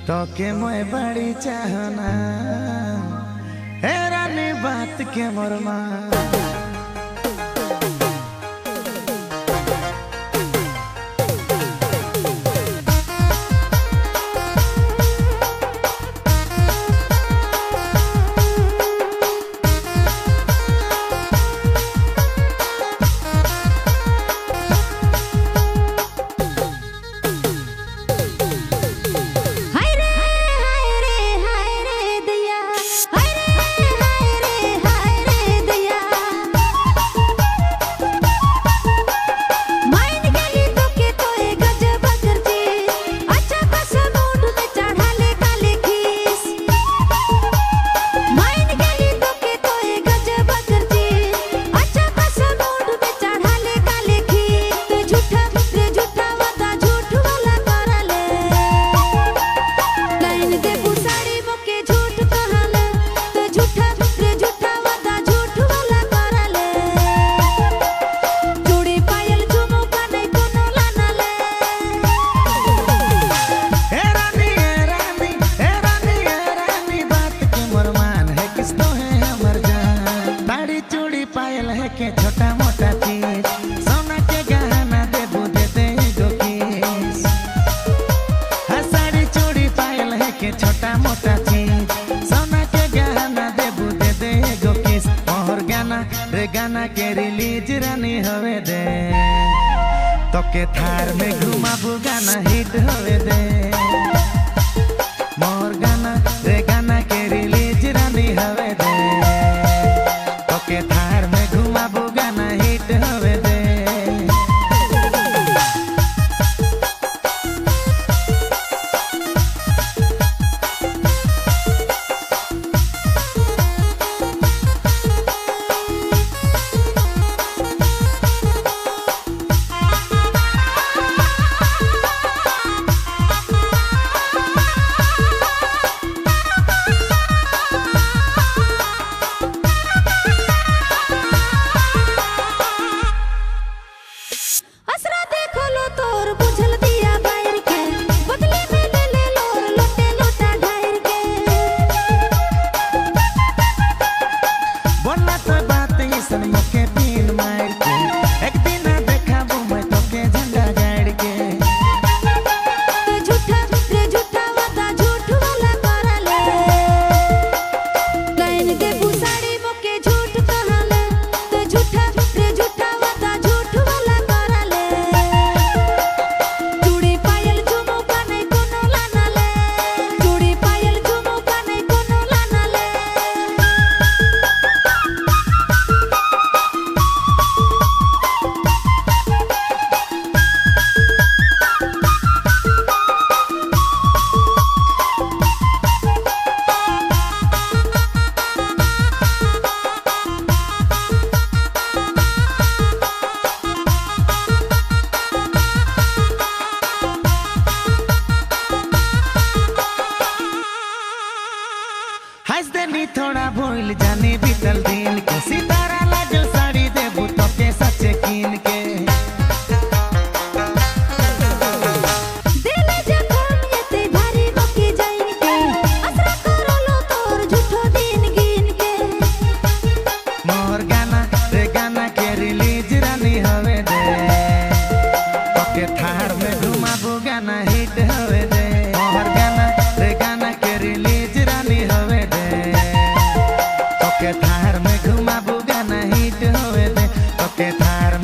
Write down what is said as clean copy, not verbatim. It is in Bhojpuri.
तो के मोए बड़ी चाहना हे रानी बात के मोर मां। के छोटा मोटा चीज सोना के गहना देबू दे दे गो किस। साड़ी चूड़ी पायल है के छोटा मोटा चीज सोना के गहना देबू दे दे गो किस। मोहर गाना रे गाना के रिलीज रानी होवे दे तो के थार में घुमाबू गाना हिट होवे दे। मोहर गाना रे गाना के रिलीज रानी होवे दे तो के थार में घुमाबू गाना हिट होवे दे। हंस देनी थोड़ा भूल जाने बीतल दिन के सितारा लागल साड़ी देबू तो के सच्चे कीन के। दिल जखम यते भारी बकी जाइन के असरा करलो तोर झूठो दिन गिन के। मोर गाना रे गाना के रिलीज रानी होवे दे तो के थार में घुमाबू गाना हिट होवे दे। मोर गाना रे गाना के रिलीज रानी होवे दे के थार में घुमाबू गाना हिट होवे दे तो के थार